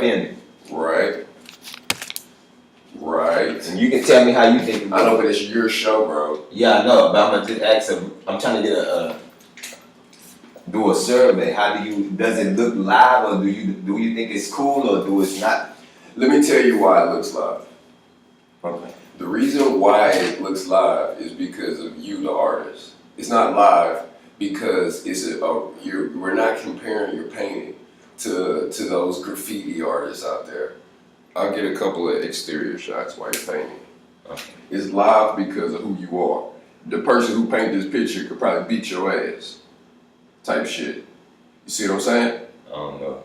in it. Right. Right. And you can tell me how you think about it. I know, but it's your show, bro. Yeah, I know, but I'm gonna just ask him. I'm trying to get do a survey. Does it look live, or do you think it's cool, or do it's not? Let me tell you why it looks live. Okay. The reason why it looks live is because of you, the artist. It's not live because we're not comparing your painting to those graffiti artists out there. I'll get a couple of exterior shots while you're painting. Okay. It's live because of who you are. The person who painted this picture could probably beat your ass. Type shit. You see what I'm saying? I don't know.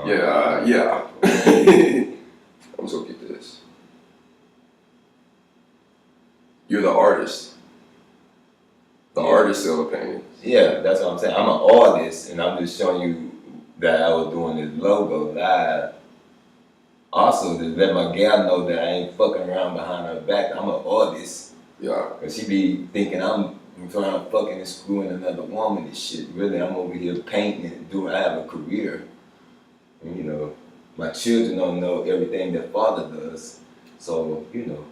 Yeah. I'm just gonna get this. You're the artist. The artist sell the paintings. Yeah, that's what I'm saying. I'm an artist, and I'm just showing you that I was doing this logo live. Also, to let my gal know that I ain't fucking around behind her back. I'm an artist. Yeah. Cause she be thinking I'm trying to fucking and screwing another woman and shit. Really, I'm over here painting and I have a career. And, you know, my children don't know everything their father does. So, you know,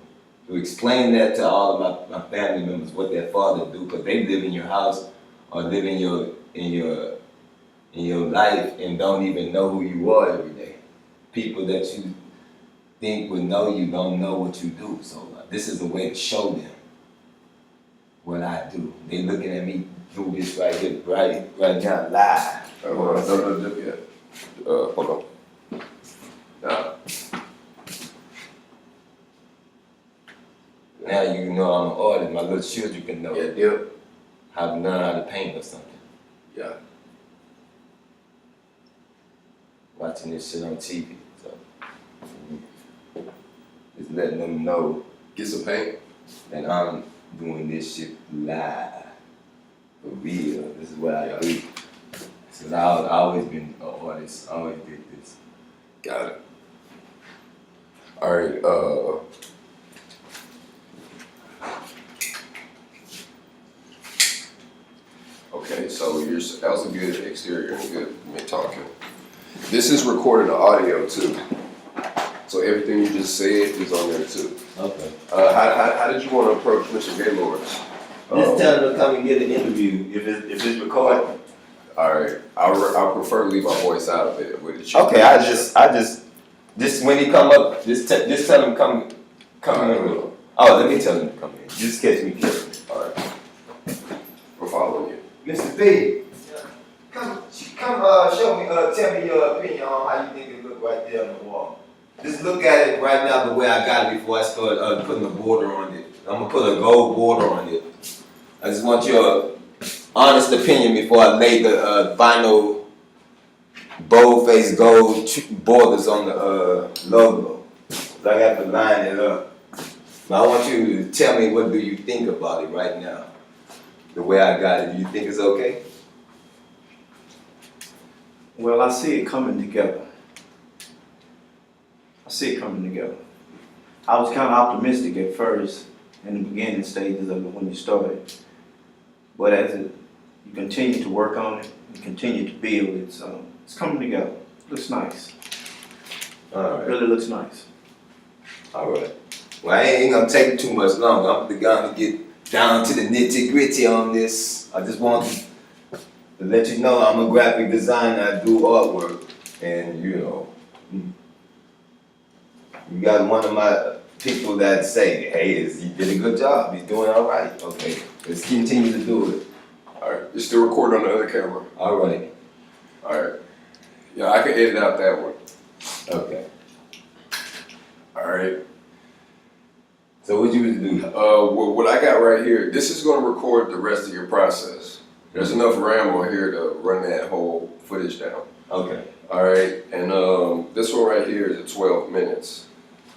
to explain that to all of my family members, what their father do, because they live in your house or live in your life and don't even know who you are every day. People that you think would know you don't know what you do. So this is a way to show them what I do. They looking at me do this right here, right now, live. Hold on. Now you know I'm an artist. My little children can know how to learn how to paint or something. Yeah. Watching this shit on TV. So just letting them know. Get some paint. That I'm doing this shit live. For real. This is what I do. Because I've always been an artist. I always did this. Got it. All right. Okay, so that was a good exterior and good me talking. This is recording the audio too. So everything you just said is on there too. Okay. How did you want to approach Mr. Gaylord? Just tell him to come and get an interview if it's recorded. All right. I'll prefer to leave my voice out of it with it. Okay, I just when he come up, just tell him come in. Oh, let me tell him to come in. Just catch me carefully. All right. We're following you. Mr. B, come show me, tell me your opinion on how you think it look right there on the wall. Just look at it right now the way I got it before I start putting a border on it. I'm gonna put a gold border on it. I just want your honest opinion before I lay the vinyl bold-faced gold borders on the logo. So I have to line it up. But I want you to tell me what do you think about it right now. The way I got it, do you think it's okay? Well, I see it coming together. I was kind of optimistic at first in the beginning stages of it when you started. But as you continue to work on it, you continue to build, it's coming together. Looks nice. All right. Really looks nice. All right. Well, I ain't gonna take too much longer. I'm gonna get down to the nitty gritty on this. I just want to let you know I'm a graphic designer. I do artwork, and you know, you got one of my people that say, "Hey, he did a good job. He's doing all right." Okay, let's continue to do it. All right. You're still recording on the other camera. All right. All right. Yeah, I can edit out that one. Okay. All right. So what you do? What I got right here, this is going to record the rest of your process. There's enough RAM on here to run that whole footage down. Okay. All right, and this one right here is at 12 minutes.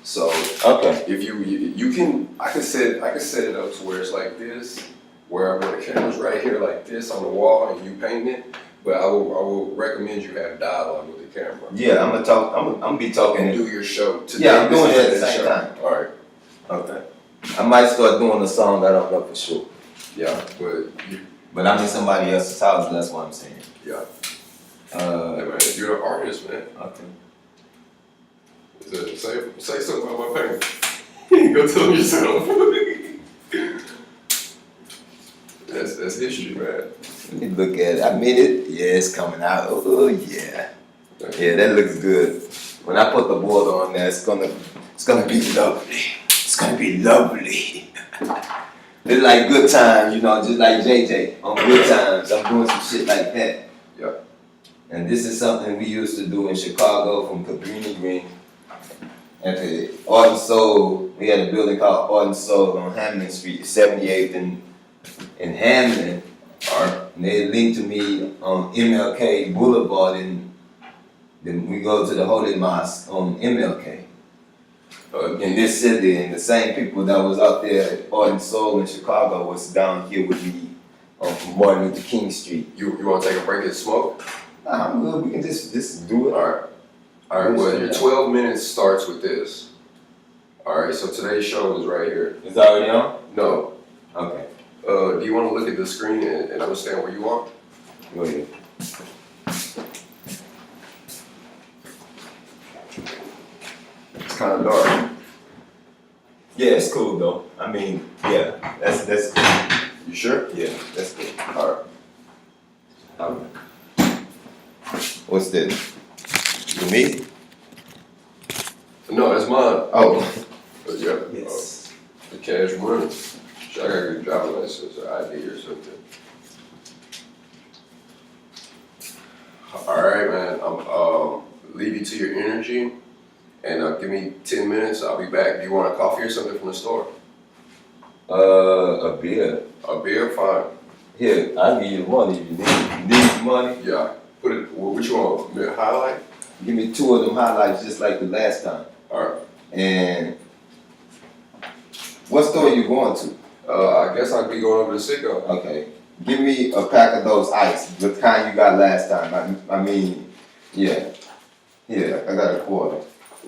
So okay, if you can, I can set it up to where it's like this, where the camera's right here like this on the wall, and you paint it. But I will recommend you have dialogue with the camera. Yeah, I'm gonna be talking and do your show today. Yeah, I'm doing it at the same time. All right. Okay. I might start doing a song. I don't know for sure. Yeah, but I'm in somebody else's house. That's what I'm saying. Yeah. Hey man, you're an artist, man. Okay. Say something about my pain. Go tell them yourself. That's history, man. Let me look at it. I mean it. Yeah, it's coming out. Oh yeah. Yeah, that looks good. When I put the border on there, it's gonna be lovely. It's gonna be lovely. It's like good times, you know, just like JJ on good times. I'm doing some shit like that. Yeah. And this is something we used to do in Chicago from Cabrini Green. At the Art and Soul, we had a building called Art and Soul on Hamlin Street, 78th in Hamlin. And they linked to me on MLK Boulevard, and then we go to the Holy Mosque on MLK. In this city, and the same people that was out there at Art and Soul in Chicago was down here with me on Martin Luther King Street. You want to take a break and smoke? Nah, I'm good. We can just do it. All right, well, your 12 minutes starts with this. All right, so today's show is right here. It's already on? No. Okay. Do you want to look at the screen and understand where you are? Go ahead. It's kind of dark. Yeah, it's cool though. I mean, yeah, that's cool. You sure? Yeah, that's good. All right. What's this? For me? No, that's mine. Oh. Yeah. Yes. The cash money. I got a good driver's license or ID or something. All right, man. I'm leave you to your energy, and give me 10 minutes. I'll be back. Do you want a coffee or something from the store? A beer. A beer, fine. Here, I'll give you money if you need. You need money? Yeah. Put it. Which one? Highlight. Give me 2 of them highlights just like the last time. All right. And what store are you going to? I guess I'd be going over to Sicko. Okay. Give me a pack of those ice, the kind you got last time. I mean, yeah. Yeah, I got a quarter.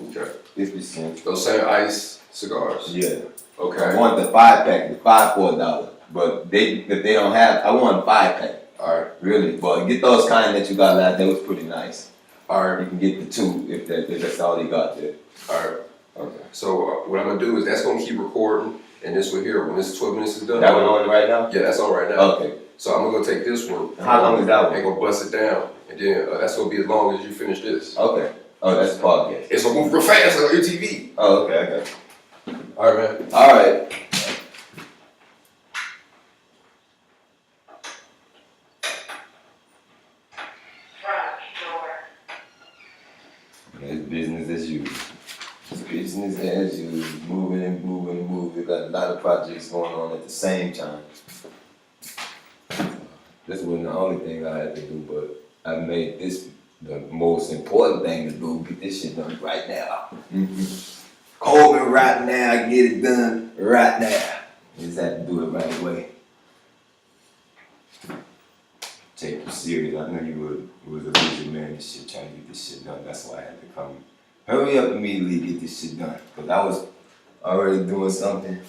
Okay. 50 cents. Those same ice cigars. Yeah. Okay. I want the 5-pack, the 5 for $1. But if they don't have, I want a 5-pack. All right. Really. But get those kind that you got last, that was pretty nice. All right. You can get the 2 if that's all you got there. All right. Okay. So what I'm gonna do is that's gonna keep recording, and this one here, when this 12 minutes is done. That one on right now? Yeah, that's on right now. Okay. So I'm gonna go take this one. How long is that one? And go bust it down, and then that's gonna be as long as you finish this. Okay. Oh, that's a podcast. It's gonna move real fast like on your TV. Oh, okay, I got you. All right, man. All right. It's business as usual. It's business as usual. Moving and moving and moving. We got a lot of projects going on at the same time. This wasn't the only thing I had to do, but I made this the most important thing to do. Get this shit done right now. Call me right now. Get it done right now. You just have to do it right away. Take you serious. I know you was a busy man and shit trying to get this shit done. That's why I had to come. Hurry up immediately, get this shit done. Because I was already doing something.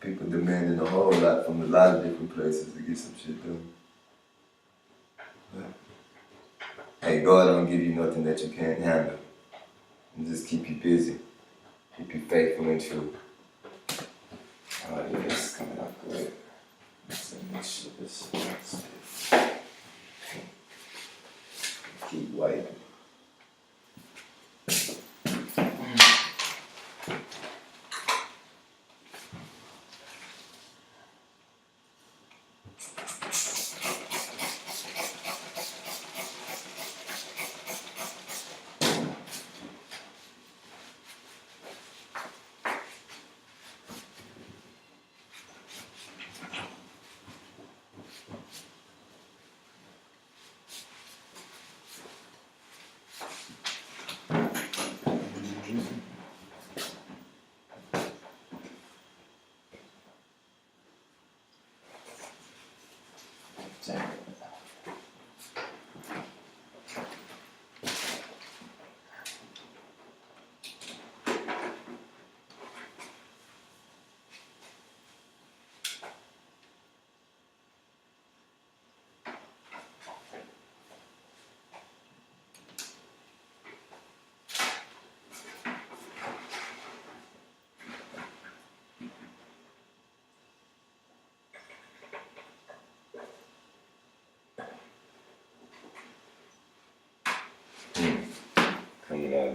People demanding a whole lot from a lot of different places to get some shit done. But, hey, God don't give you nothing that you can't handle. And just keep you busy. Keep you faithful and true. Oh yeah, this is coming out great. Let's make sure this is keep wiping.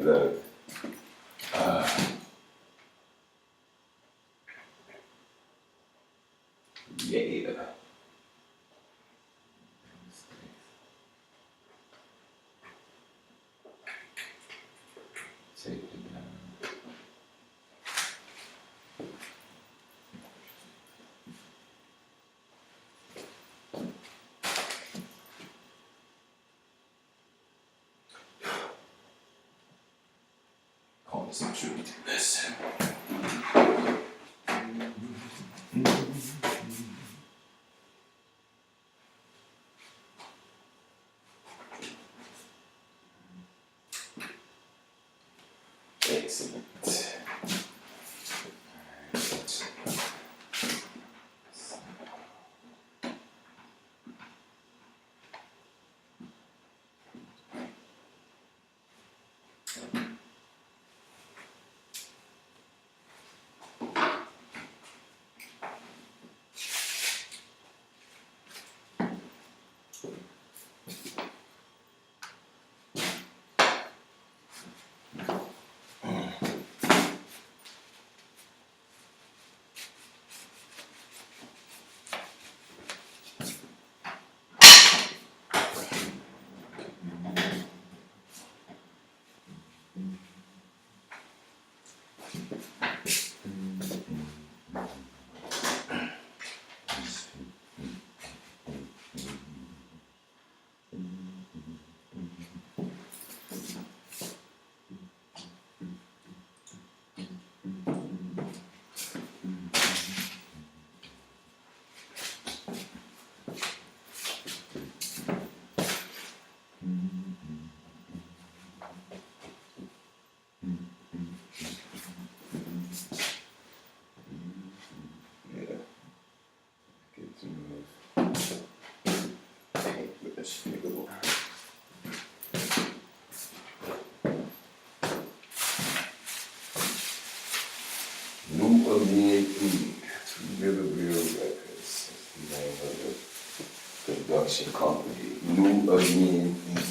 look. Yeah. Take it down. Call this some truth. Listen. Excellent. New Again Inc. Riverville Records. That's the name of the production company. New Again Inc.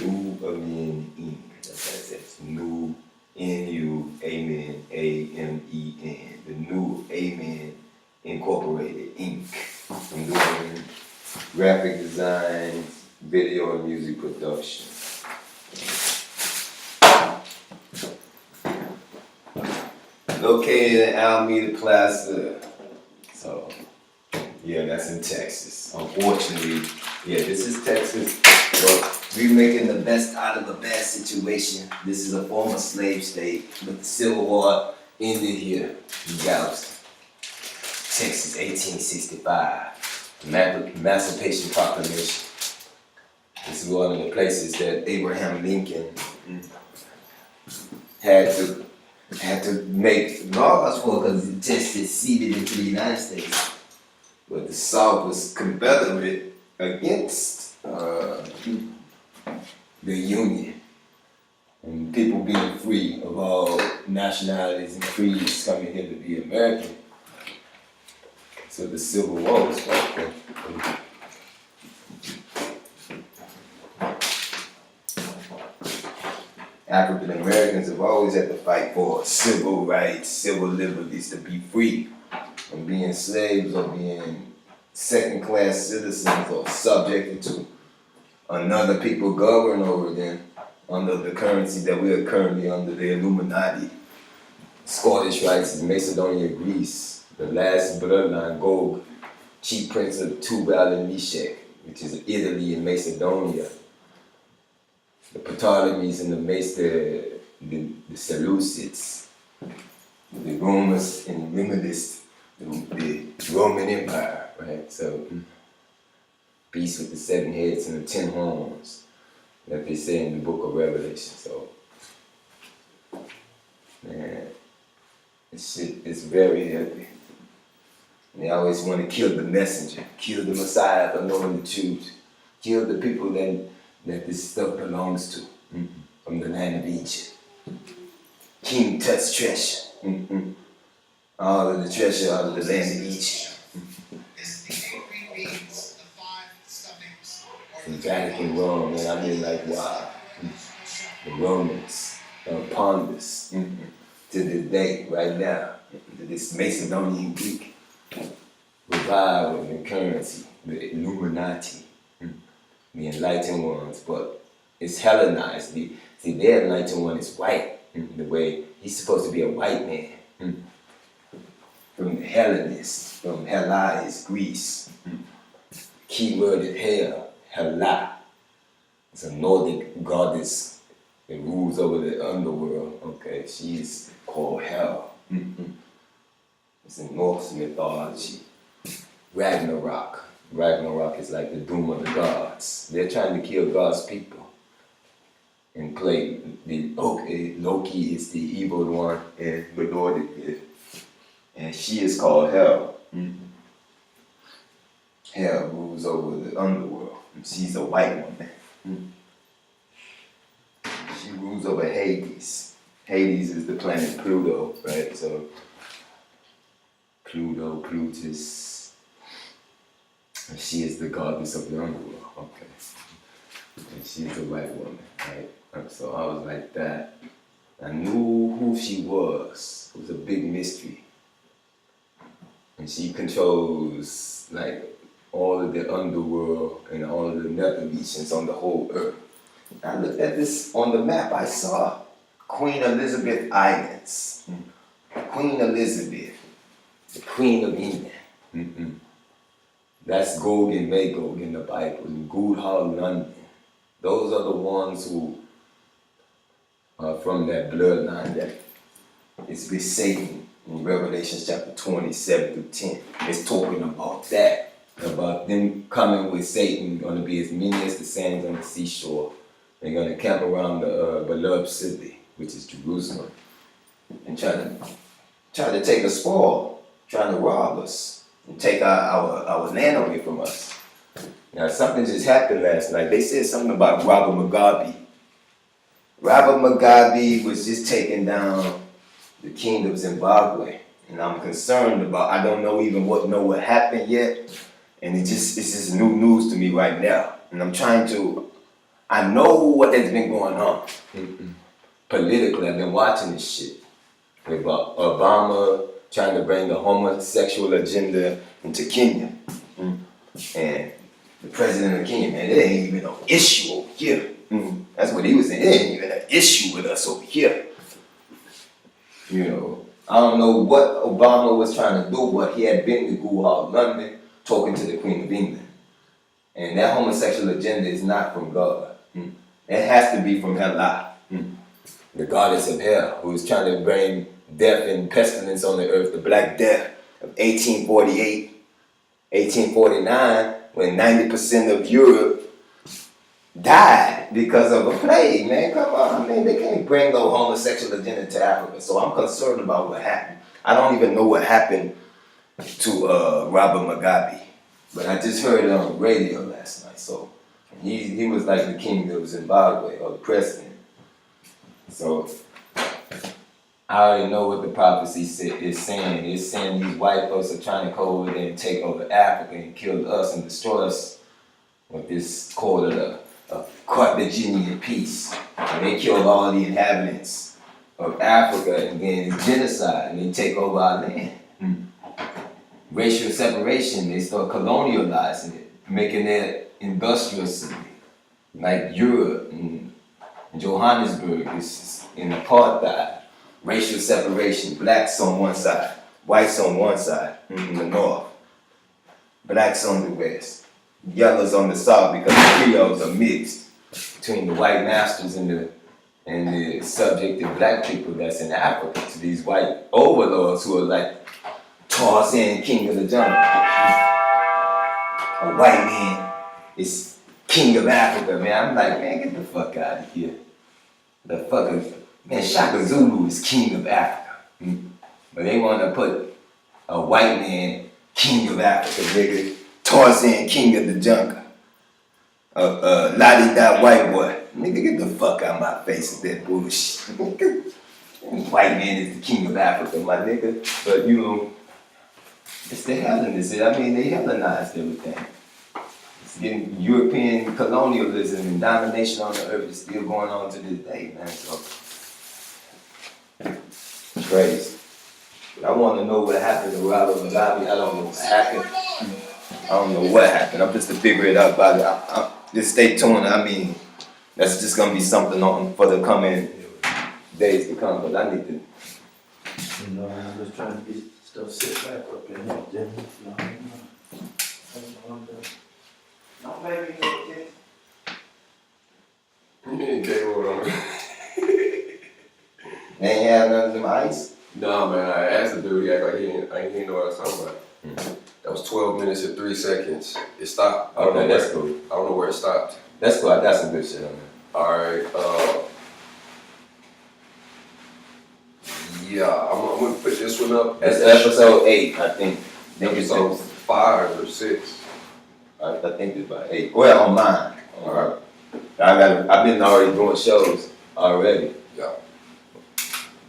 New Again Inc. That's New N-U, Amen, A-M-E-N. The New Amen Incorporated Inc. I'm doing graphic designs, video and music production. Located in Almeda Plaza. So, yeah, that's in Texas. Unfortunately, yeah, this is Texas. But we're making the best out of a bad situation. This is a former slave state, but the Civil War ended here in Galveston, Texas, 1865. Emancipation Proclamation. This is one of the places that Abraham Lincoln had to make laws for because it just seceded into the United States. But the South was Confederate against the Union. And people being free of all nationalities and creeds coming here to be American. So the Civil War was fought for. African Americans have always had to fight for civil rights, civil liberties, to be free from being slaves or being second-class citizens or subjected to another people govern over them under the currency that we are currently under, the Illuminati. Scottish rights in Macedonia, Greece, the last bloodline, Gog, chief prince of Tubal and Meshech, which is Italy and Macedonia. The Ptolemies and the Seleucids, the Romans and Remedists, the Roman Empire, right? So, beast with the 7 heads and the 10 horns, like they say in the book of Revelation. So, man, this shit is very heavy. They always want to kill the messenger, kill the Messiah for knowing the truth, kill the people that this stuff belongs to, from the land of Egypt. King Tut's treasure, all of the treasure out of the land of Egypt. From Vatican, Rome, and I mean like, wow. the Romans, upon us to this day, right now, to this Macedonian Greek revival and currency, the Illuminati, the enlightened ones, but it's Hellenized. See, their enlightened one is white, the way he's supposed to be a white man. From the Hellenists, from Hellas, Greece. Key word is hell, Hela. It's a Nordic goddess that rules over the underworld. Okay, she's called Hell. It's in Norse mythology. Ragnarok. Ragnarok is like the doom of the gods. They're trying to kill God's people. And play Loki is the evil one, and the Nordic is. And she is called Hell. Hell rules over the underworld. She's a white woman. She rules over Hades. Hades is the planet Pluto, right? So Pluto, Plutus. And she is the goddess of the underworld. Okay. And she's a white woman, right? So I was like that. I knew who she was. It was a big mystery. And she controls like all of the underworld and all of the nether regions on the whole earth. I looked at this on the map. I saw Queen Elizabeth Islands. Queen Elizabeth, the Queen of England. That's Golden Magog in the Bible, in Good Hall, London. Those are the ones who are from that bloodline that is with Satan. In Revelation chapter 27 through 10, it's talking about that, about them coming with Satan, going to be as many as the sands on the seashore. They're going to camp around the beloved city, which is Jerusalem, and try to take a spoil, trying to rob us and take our land away from us. Now, something just happened last night. They said something about Robert Mugabe. Robert Mugabe was just taking down the king of Zimbabwe, and I'm concerned about. I don't know even what happened yet, and it's just new news to me right now. And I'm trying to. I know what has been going on politically. I've been watching this shit about Obama trying to bring the homosexual agenda into Kenya, and the president of Kenya, man, it ain't even an issue over here. That's what he was saying. It ain't even an issue with us over here. You know, I don't know what Obama was trying to do, but he had been to Guildhall, London, talking to the Queen of England. And that homosexual agenda is not from God. It has to be from Hela, the goddess of hell, who is trying to bring death and pestilence on the earth, the Black Death of 1848, 1849, when 90% of Europe died because of a plague, man. Come on, man, they can't bring no homosexual agenda to Africa. So I'm concerned about what happened. I don't even know what happened to Robert Mugabe, but I just heard it on the radio last night. So he was like the king of Zimbabwe, or the president. So I already know what the prophecy is saying. It's saying these white folks are trying to go over there and take over Africa and kill us and destroy us with this called a Carthaginian peace. And they killed all the inhabitants of Africa, and then it's genocide, and they take over our land. Racial separation, they start colonializing it, making it industrial city, like Europe and Johannesburg is in apartheid. Racial separation, blacks on one side, whites on one side, in the north, blacks on the west, yellows on the south, because the Creoles are mixed between the white masters and the subjected black people that's in Africa to these white overlords who are like Tarzan, king of the jungle. A white man is king of Africa, man. I'm like, man, get the fuck out of here. The fucker, man, Shaka Zulu is king of Africa. But they want to put a white man king of Africa, nigga. Tarzan, king of the jungle. Lottie-dot white boy. Nigga, get the fuck out of my face with that bullshit. White man is the king of Africa, my nigga. But you know, it's the Hellenists. I mean, they Hellenized everything. It's getting European colonialism and domination on the earth is still going on to this day, man. So it's crazy. But I want to know what happened to Robert Mugabe. I don't know what happened. I don't know what happened. I'm just to figure it out about it. Just stay tuned. I mean, that's just gonna be something on for the coming days to come. But I need to. You know, I'm just trying to get stuff set back up in here, Jimmy. Don't make me go again. You ain't cable on me. They ain't have none of them ice. Nah, man, I asked the dude, he act like he didn't know what I was talking about. That was 12 minutes and 3 seconds. It stopped. Okay, that's cool. I don't know where it stopped. That's cool. I got some good shit on there. Alright, yeah, I'm gonna put this one up. That's episode 8, I think. Episode 5 or 6. I think it's about 8. Well, on mine. Alright. I've been already doing shows already. Yeah.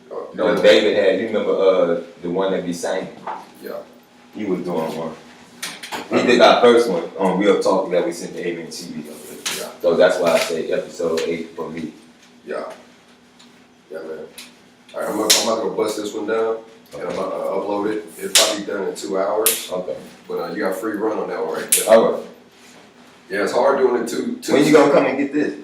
You know, David had, you remember the one that be singing? Yeah. He was doing one. He did our first one on Real Talk that we sent to Amen TV. Yeah. So that's why I say episode 8 for me. Yeah. Yeah, man. Alright, I'm about to go bust this one down and I'm about to upload it. It'll probably be done in 2 hours. Okay. But you got free run on that one right there. Alright. Yeah, it's hard doing it too. When you gonna come and get this?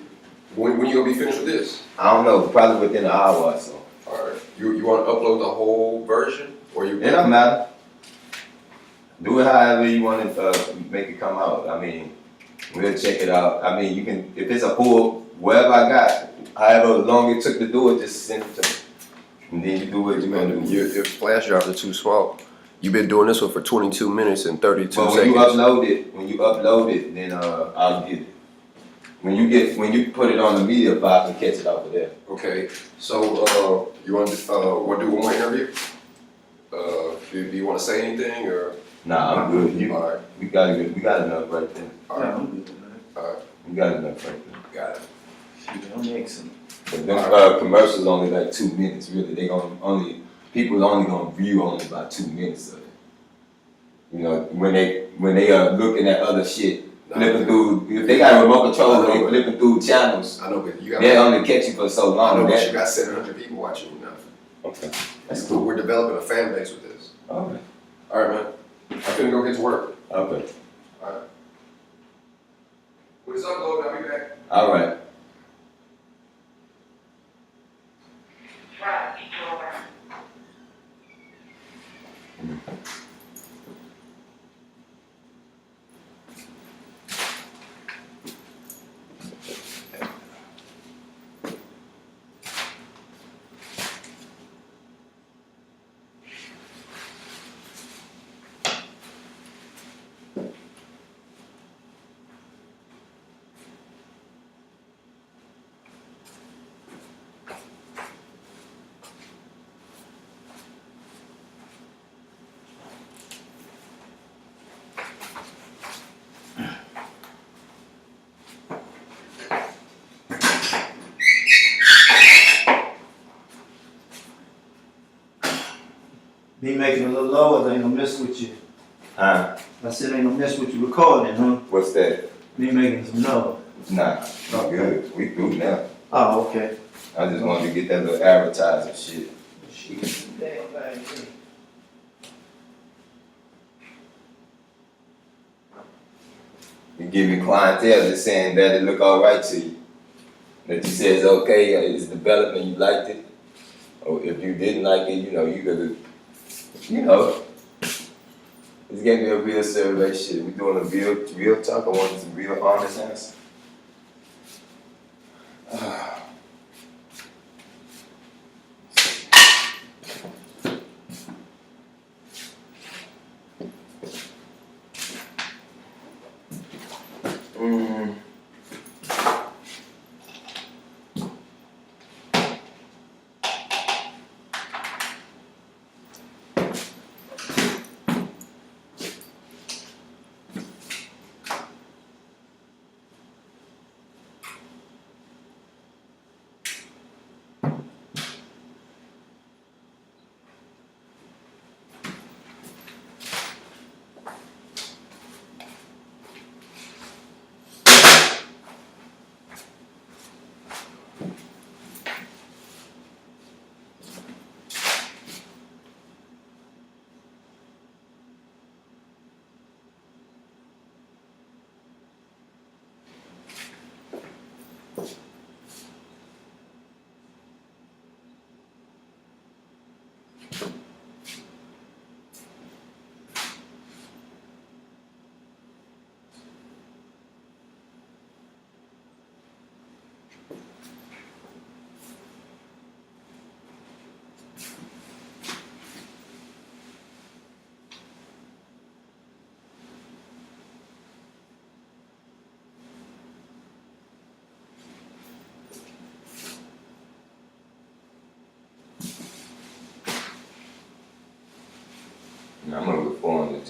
When you gonna be finished with this? I don't know, probably within an hour or so. Alright. You wanna upload the whole version? Or you It don't matter. Do it however you want to make it come out. I mean, we'll check it out. I mean, you can, if it's a full, whatever I got, however long it took to do it, just send it to me. And then you do what you're gonna do. Your flash drives are too small. You've been doing this one for 22 minutes and 32 But seconds. when you upload it, then I'll get it. When you put it on the media file, I can catch it off of there. Okay, so you want to do one more interview? Do you want to say anything or? Nah, I'm good. All right. We got enough right there. All right. I'm good, man. All right. We got enough right there. Got it. Shoot, I'm excellent. But them commercials only like 2 minutes. Really, people only gonna view only about 2 minutes of it. You know, when they are looking at other shit, flipping through. If they got a remote control, they flipping through channels. I know, but you got. They only catch you for so I long. know, but you got 700 people watching you now. Okay, that's So cool. we're developing a fan base with this. All right. All right, man. I'm finna go get to work. Okay. All right. When it's uploaded, I'll be back. All right. Me making it a little lower, ain't no mess with you. Huh? I said ain't no mess with you recording, huh? What's that? Me making some noise. Nah, not good. We through now. Oh, okay. I just wanted to get that little advertising shit. Damn thing. You give your clientele just saying that it look all right to you. That you say it's okay, it's development, you liked it. Or if you didn't like it, you know, you gotta, you know. It's gonna be a real survey shit. We doing a real talk. I want some real honest answer.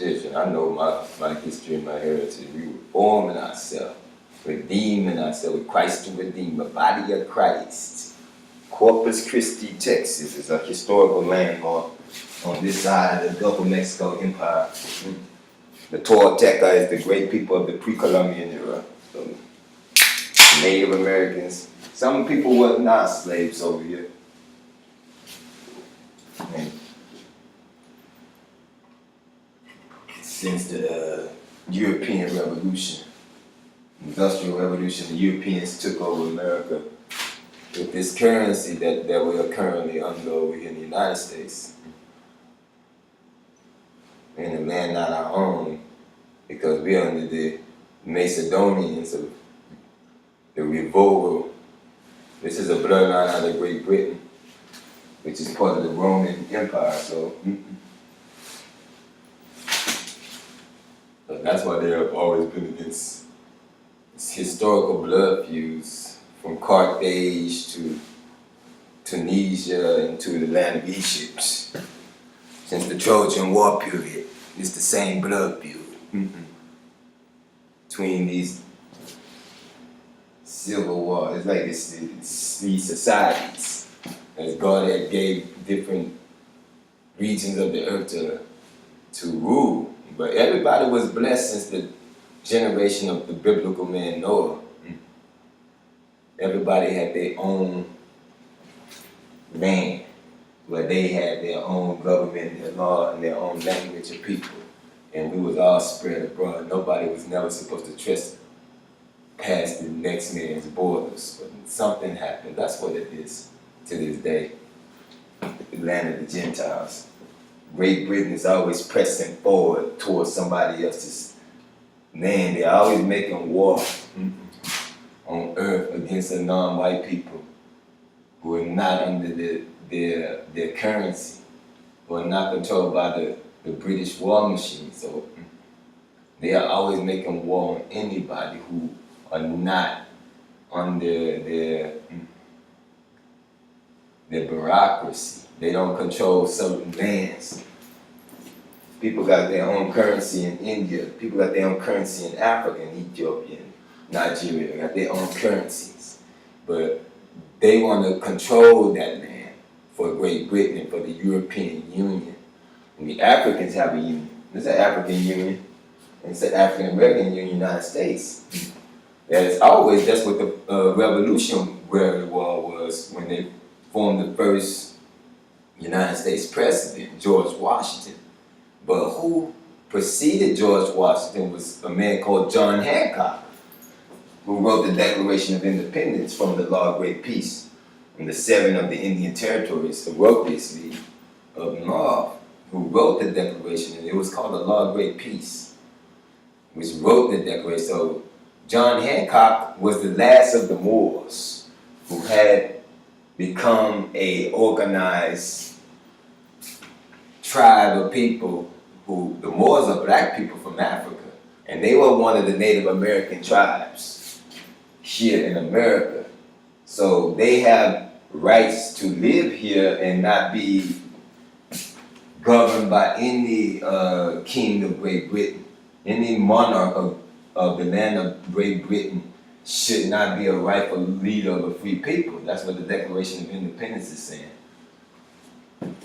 Egyptian. I know my history and my heritage. We were forming ourselves, redeeming ourselves with Christ to redeem the body of Christ. Corpus Christi, Texas is a historical landmark on this side of the Gulf of Mexico Empire. The Tolteca is the great people of the pre-Columbian era. So, Native Americans. Some people were not slaves over here. And since the European Revolution, Industrial Revolution, the Europeans took over America with this currency that we are currently under over here in the United States. And the land not our own, because we're under the Macedonians of the revolt. This is a bloodline out of Great Britain, which is part of the Roman Empire. So that's why they have always been against this historical blood feuds from Carthage to Tunisia and to the land of Egypt. Since the Trojan War period, it's the same blood feud between these civil war. It's like it's these societies, as God had gave different regions of the earth to rule. But everybody was blessed since the generation of the biblical man Noah. Everybody had their own land, where they had their own government, their law, and their own language of people. And we was all spread abroad. Nobody was never supposed to trespass past the next man's borders. But something happened. That's what it is to this day. The land of the Gentiles. Great Britain is always pressing forward towards somebody else's land. They're always making war on earth against the non-white people who are not under their currency, who are not controlled by the British war machine. So they are always making war on anybody who are not under their bureaucracy. They don't control certain lands. People got their own currency in India. People got their own currency in Africa, in Ethiopia, and Nigeria. They got their own currencies. But they want to control that land for Great Britain and for the European Union. And the Africans have a union. There's an African Union. And it's the African American Union, United States. That's what the Revolutionary War was when they formed the first United States president, George Washington. But who preceded George Washington was a man called John Hancock, who wrote the Declaration of Independence from the Law of Great Peace, and the 7 of the Indian territories, obviously, of North, who wrote the Declaration, and it was called the Law of Great Peace, which wrote the Declaration. So John Hancock was the last of the Moors who had become a organized tribe of people who, the Moors are black people from Africa, and they were one of the Native American tribes here in America. So they have rights to live here and not be governed by any king of Great Britain. Any monarch of the land of Great Britain should not be a rightful leader of a free people. That's what the Declaration of Independence is saying.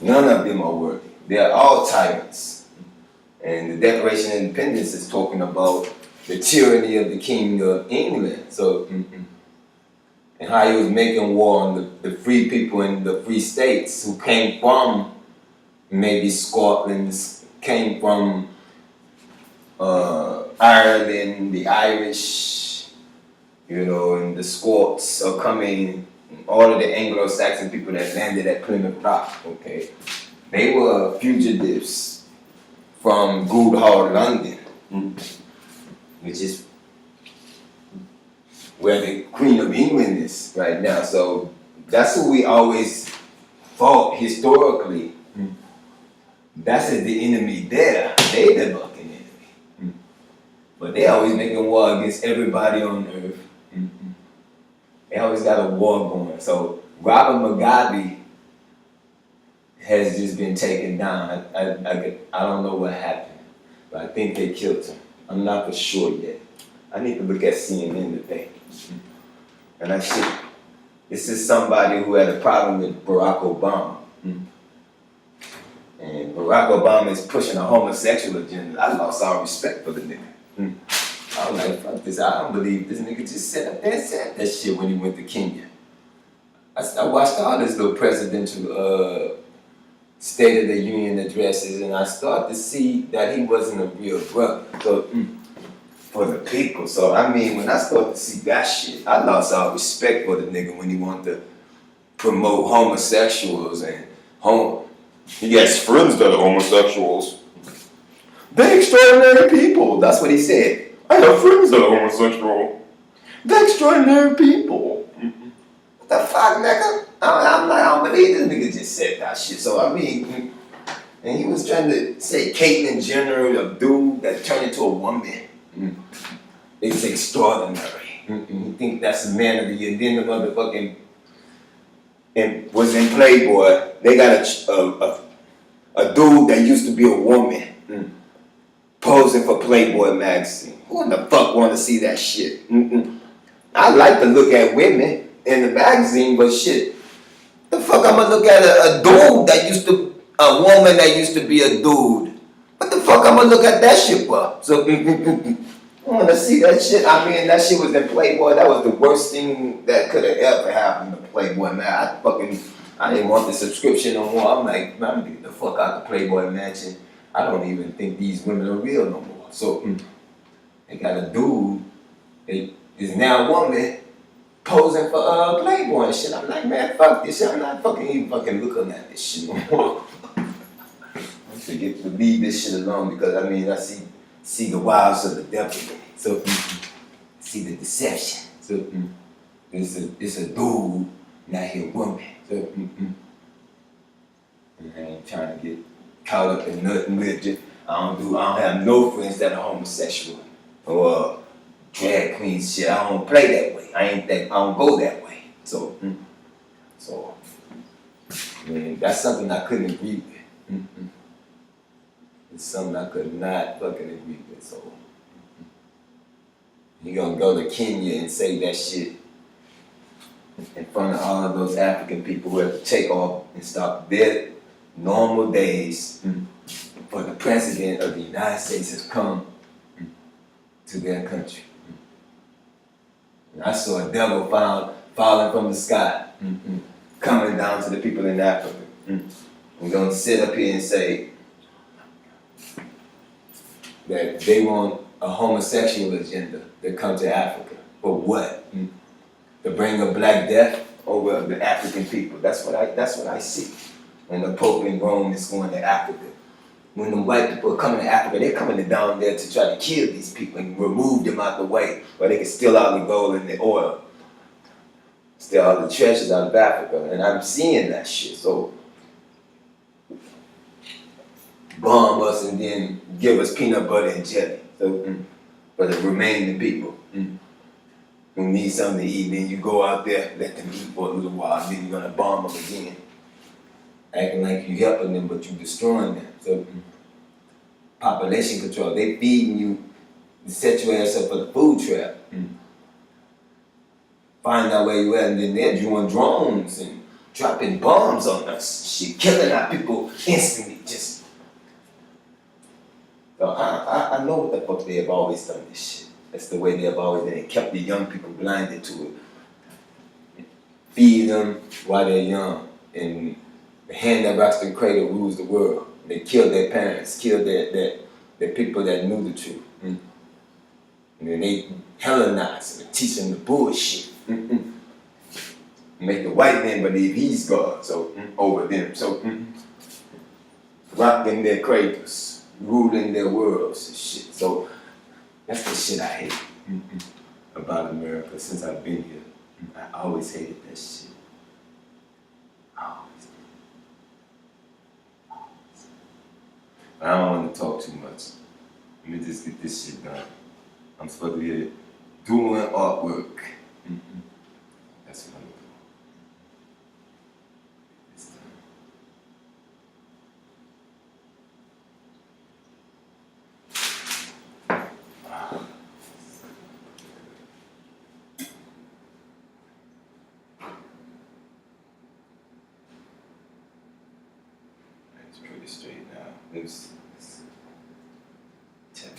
None of them are worthy. They are all tyrants. And the Declaration of Independence is talking about the tyranny of the King of England. So, and how he was making war on the free people in the free states who came from maybe Scotland, came from Ireland, the Irish, and the Scots are coming, all of the Anglo-Saxon people that landed at Plymouth Rock, okay? They were fugitives from Good Hall, London, which is where the Queen of England is right now. So that's who we always fought historically. That's the enemy there. They the fucking enemy. But they always making war against everybody on earth. They always got a war going. So Robert Mugabe has just been taken down. I don't know what happened. But I think they killed him. I'm not for sure yet. I need to look at CNN today. And I see this is somebody who had a problem with Barack Obama. And Barack Obama is pushing a homosexual agenda. I lost all respect for the nigga. I was like, fuck this. I don't believe this nigga just sat up there and said that shit when he went to Kenya. I watched all his little presidential State of the Union addresses, and I started to see that he wasn't a real brother for the people. So, I mean, when I started to see that shit, I lost all respect for the nigga when he wanted to promote homosexuals and He has friends that are homosexuals. They're extraordinary people. That's what he said. I have friends that are homosexual. They're extraordinary people. What the fuck, nigga? I don't believe this nigga just said that shit. So, I mean, and he was trying to say Caitlyn Jenner, a dude that turned into a woman. It's extraordinary. You think that's a man of the year. Then the motherfucking and was in Playboy. They got a dude that used to be a woman posing for Playboy magazine. Who in the fuck want to see that shit? I like to look at women in the magazine, but shit, the fuck I'm gonna look at a dude that used to, a woman that used to be a dude. What the fuck I'm gonna look at that shit for? So I want to see that shit. I mean, that shit was in Playboy. That was the worst thing that could have ever happened to Playboy, man. I didn't want the subscription no more. I'm like, man, I'm gonna get the fuck out the Playboy mansion. I don't even think these women are real no more. So they got a dude that is now a woman posing for Playboy and shit. I'm like, man, fuck this shit. I'm not even looking at this shit no more. I forget to leave this shit alone because I mean I see the wiles of the devil. So see the deception. So it's a dude, not a woman. So I ain't trying to get caught up in nothing with it. I don't have no friends that are homosexual or drag queens shit. I don't play that way. I don't go that way. So I mean, that's something I couldn't agree with. It's something I could not fucking agree with. So you gonna go to Kenya and say that shit in front of all of those African people who have to take off and stop their normal days for the president of the United States has come to their country. And I saw a devil falling from the sky, coming down to the people in Africa. We're gonna sit up here and say that they want a homosexual agenda to come to Africa. For what? To bring a black death over the African people. That's what I see. When the Pope in Rome is going to Africa. When the white people are coming to Africa, they're coming down there to try to kill these people and remove them out the way where they can steal all the gold and the oil. Steal all the treasures out of Africa. And I'm seeing that shit. So bomb us and then give us peanut butter and jelly. So for the remaining people who need something to eat, then you go out there, let them eat for a little while, and then you're gonna bomb them again. Acting like you helping them, but you destroying them. So population control, they feeding you, set your ass up for the food trap. Find out where you at, and then they're doing drones and dropping bombs on us. Shit, killing our people instantly, just. So I know what the fuck they have always done this shit. That's the way they have always done it. Kept the young people blinded to it. Feed them while they're young. And the hand that rocks the cradle rules the world. They killed their parents, killed the people that knew the truth. And then they Hellenize and teach them the bullshit. Make the white man believe he's God, so over them. So rocking their cradles, ruling their worlds and shit. So that's the shit I hate about America since I've been here. I always hated that shit. Always. I don't want to talk too much. Let me just get this shit done. I'm supposed to be doing artwork. That's what I'm doing. This time. it straight now. It's 10.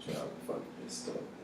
Try to fuck this stuff.